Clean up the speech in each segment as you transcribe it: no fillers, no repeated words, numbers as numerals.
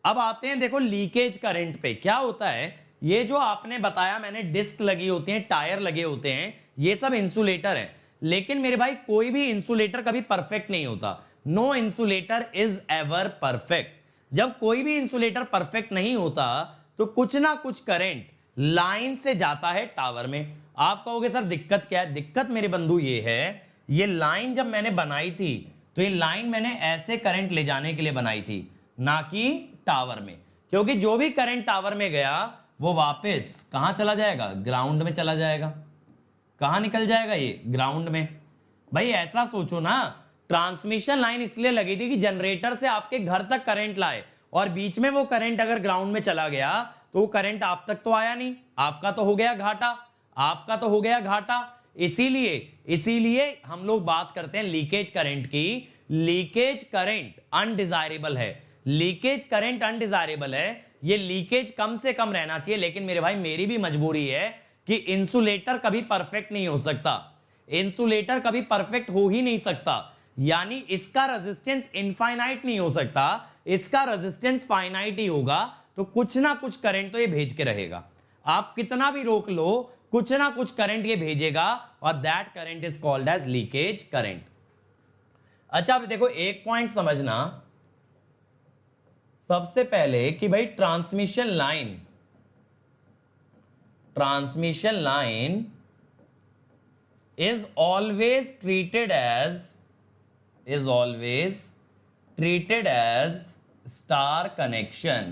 अब आते हैं देखो लीकेज करंट पे। क्या होता है, ये जो आपने बताया मैंने, डिस्क लगी होती है, टायर लगे होते हैं, ये सब इंसुलेटर है। लेकिन मेरे भाई कोई भी इंसुलेटर कभी परफेक्ट नहीं होता। No insulator is ever perfect. जब कोई भी इंसुलेटर परफेक्ट नहीं होता तो कुछ ना कुछ करंट लाइन से जाता है टावर में। आप कहोगे सर दिक्कत क्या है? दिक्कत मेरे बंधु ये है, ये लाइन जब मैंने बनाई थी तो ये लाइन मैंने ऐसे करंट ले जाने के लिए बनाई थी, ना कि टावर में। क्योंकि जो भी करंट टावर में गया वो वापस कहां चला जाएगा? ग्राउंड में चला जाएगा। कहां निकल जाएगा ये? ग्राउंड में। भाई ऐसा सोचो ना, ट्रांसमिशन लाइन इसलिए लगी थी कि जनरेटर से आपके घर तक करंट लाए, और बीच में वो करंट अगर ग्राउंड में चला गया तो वो करंट आप तक तो आया नहीं, आपका तो हो गया घाटा, आपका तो हो गया घाटा। इसीलिए इसीलिए हम लोग बात करते हैं लीकेज करंट की। लीकेज करंट अनडिजायरेबल है, लीकेज करंट अनडिजायरेबल है। ये लीकेज कम से कम रहना चाहिए। लेकिन मेरे भाई मेरी भी मजबूरी है कि इंसुलेटर कभी परफेक्ट नहीं हो सकता, इंसुलेटर कभी परफेक्ट हो ही नहीं सकता। यानी इसका रेजिस्टेंस इनफाइनाइट नहीं हो सकता, इसका रेजिस्टेंस फाइनाइट ही होगा। तो कुछ ना कुछ करंट तो ये भेज के रहेगा। आप कितना भी रोक लो, कुछ ना कुछ करंट ये भेजेगा, और that current is called as leakage current. अच्छा अब देखो एक पॉइंट समझना सबसे पहले कि भाई transmission line is always treated as star connection,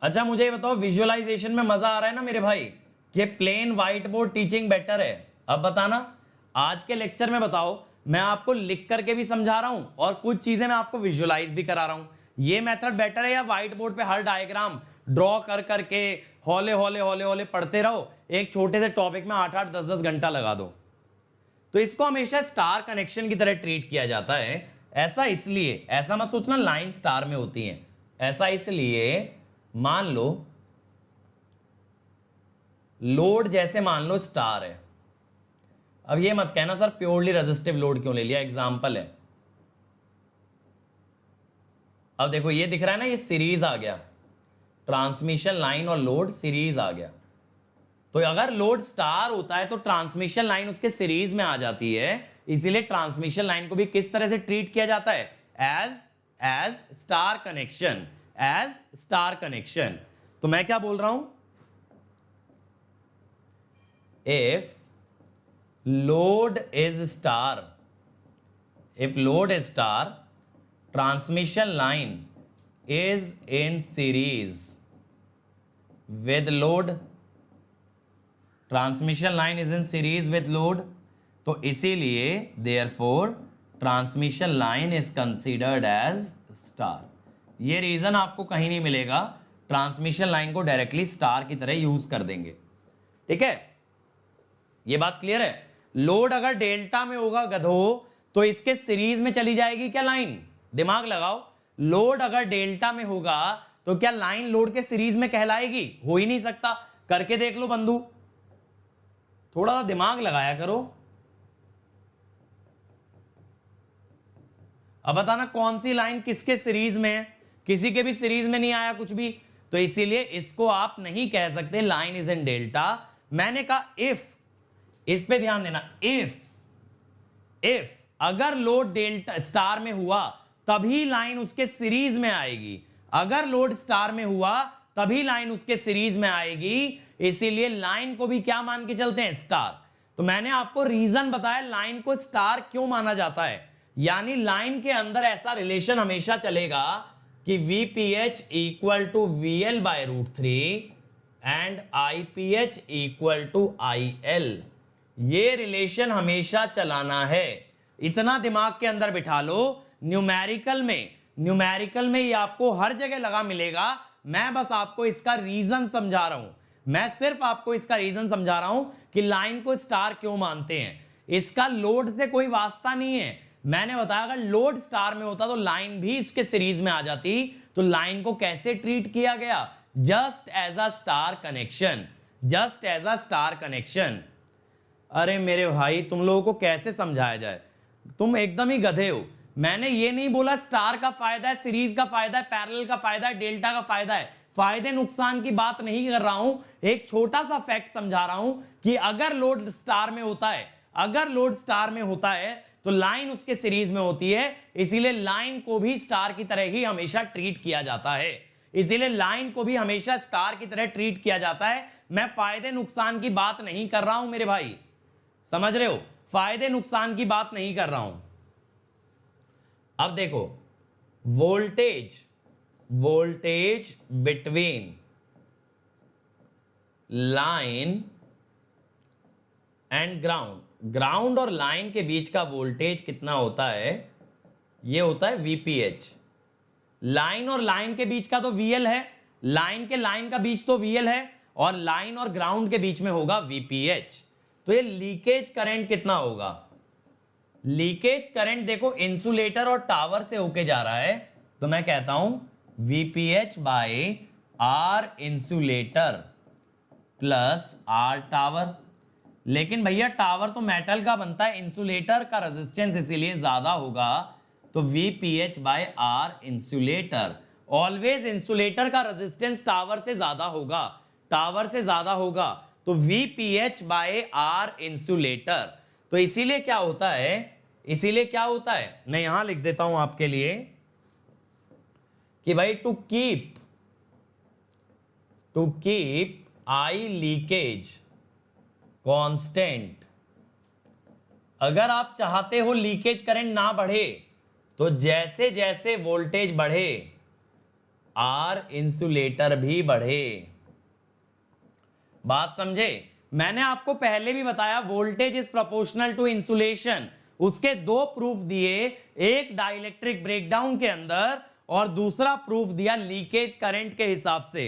अच्छा मुझे ये बताओ, विजुअलाइजेशन में मजा आ रहा है ना मेरे भाई? कि plain whiteboard teaching better है? अब बताना, आज के लेक्चर में बताओ, मैं आपको लिख करके भी समझा रहा हूं और कुछ चीजें मैं आपको विजुअलाइज भी करा रहा हूं। ये मेथड बेटर है या व्हाइट बोर्ड पे हर डायग्राम ड्रॉ कर करके हौले हौले हौले हौले पढ़ते रहो, एक छोटे से टॉपिक में 8-8 10-10 घंटा लगा दो? तो इसको हमेशा स्टार कनेक्शन की तरह ट्रीट किया जाता है। ऐसा इसलिए, ऐसा मत सोचना लाइन स्टार में होती है, ऐसा इसलिए, मान लो लोड जैसे मान लो स्टार है। अब ये मत कहना सर प्योरली रेजिस्टिव लोड क्यों ले लिया, एग्जांपल है। अब देखो ये दिख रहा है ना, ये सीरीज आ गया, ट्रांसमिशन लाइन और लोड सीरीज आ गया। तो अगर लोड स्टार होता है तो ट्रांसमिशन लाइन उसके सीरीज में आ जाती है, इसीलिए ट्रांसमिशन लाइन को भी किस तरह से ट्रीट किया जाता है? As star connection, as star connection. तो मैं क्या बोल रहा हूं, if load is star, transmission line is in series with load, transmission line is in series with load, तो इसीलिए therefore transmission line is considered as star. ये reason आपको कहीं नहीं मिलेगा, ट्रांसमिशन लाइन को डायरेक्टली स्टार की तरह यूज कर देंगे। ठीक है, ये बात क्लियर है? लोड अगर डेल्टा में होगा गधो तो इसके सीरीज में चली जाएगी क्या लाइन? दिमाग लगाओ, लोड अगर डेल्टा में होगा तो क्या लाइन लोड के सीरीज में कहलाएगी? हो ही नहीं सकता। करके देख लो बंधु, थोड़ा सा दिमाग लगाया करो। अब बताना कौन सी लाइन किसके सीरीज में है? किसी के भी सीरीज में नहीं आया कुछ भी, तो इसीलिए इसको आप नहीं कह सकते लाइन इज इन डेल्टा। मैंने कहा इफ, इस पे ध्यान देना, इफ अगर लोड डेल्टा स्टार में हुआ तभी लाइन उसके सीरीज में आएगी, अगर लोड स्टार में हुआ तभी लाइन उसके सीरीज में आएगी, इसीलिए लाइन को भी क्या मान के चलते हैं? स्टार। तो मैंने आपको रीजन बताया लाइन को स्टार क्यों माना जाता है। यानी लाइन के अंदर ऐसा रिलेशन हमेशा चलेगा कि VPH equal to VL by √3 and IPH equal to IL। ये रिलेशन हमेशा चलाना है, इतना दिमाग के अंदर बिठा लो। न्यूमेरिकल में ये आपको हर जगह लगा मिलेगा। मैं बस आपको इसका रीजन समझा रहा हूं, मैं सिर्फ आपको इसका रीजन समझा रहा हूं कि लाइन को स्टार क्यों मानते हैं। इसका लोड से कोई वास्ता नहीं है। मैंने बताया अगर लोड स्टार में होता तो लाइन भी इसके सीरीज में आ जाती। तो लाइन को कैसे ट्रीट किया गया? Just as a star connection, just as a star connection. अरे मेरे भाई तुम लोगों को कैसे समझाया जाए, तुम एकदम ही गधे हो। मैंने ये नहीं बोला स्टार का फायदा है, सीरीज का फायदा है, पैरेलल का फायदा है, डेल्टा का फायदा है। फायदे नुकसान की बात नहीं कर रहा हूं, एक छोटा सा फैक्ट समझा रहा हूं कि अगर लोड स्टार में होता है, अगर लोड स्टार में होता है तो लाइन उसके सीरीज में होती है, इसीलिए लाइन को भी स्टार की तरह ही हमेशा ट्रीट किया जाता है, इसीलिए लाइन को भी हमेशा स्टार की तरह ट्रीट किया जाता है। मैं फायदे नुकसान की बात नहीं कर रहा हूं मेरे भाई, समझ रहे हो, फायदे नुकसान की बात नहीं कर रहा हूं। अब देखो voltage, voltage between line and ground, ground और लाइन के बीच का वोल्टेज कितना होता है, ये होता है VPH। लाइन और लाइन के बीच का तो VL है, लाइन के लाइन का बीच तो VL है, और लाइन और ग्राउंड के बीच में होगा VPH। तो ये लीकेज करंट कितना होगा, लीकेज करंट देखो इंसुलेटर और टावर से होके जा रहा है, तो मैं कहता हूं VPH by R insulator plus R tower. लेकिन भैया टावर तो मेटल का बनता है, इंसुलेटर का रेजिस्टेंस इसीलिए ज्यादा होगा, तो VPH by R insulator. Always insulator का रेजिस्टेंस टावर से ज्यादा होगा, टावर से ज्यादा होगा, तो VPH बाय R इंसुलेटर। तो इसीलिए क्या होता है, इसीलिए क्या होता है, मैं यहां लिख देता हूं आपके लिए कि भाई to keep I leakage constant, अगर आप चाहते हो लीकेज करंट ना बढ़े तो जैसे जैसे वोल्टेज बढ़े R इंसुलेटर भी बढ़े। बात समझे, मैंने आपको पहले भी बताया voltage is proportional to insulation, उसके दो प्रूफ दिए, एक डाइलेक्ट्रिक ब्रेकडाउन के अंदर और दूसरा प्रूफ दिया लीकेज करंट के हिसाब से।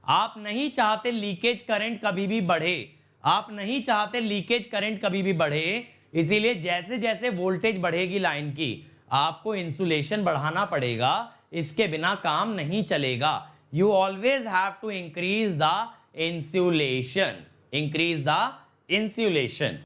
आप नहीं चाहते लीकेज करंट कभी भी बढ़े, आप नहीं चाहते लीकेज करंट कभी भी बढ़े, इसीलिए जैसे जैसे वोल्टेज बढ़ेगी लाइन की आपको इंसुलेशन बढ़ाना पड़ेगा, इसके बिना काम नहीं चलेगा। You always have to increase the insulation, increase the insulation.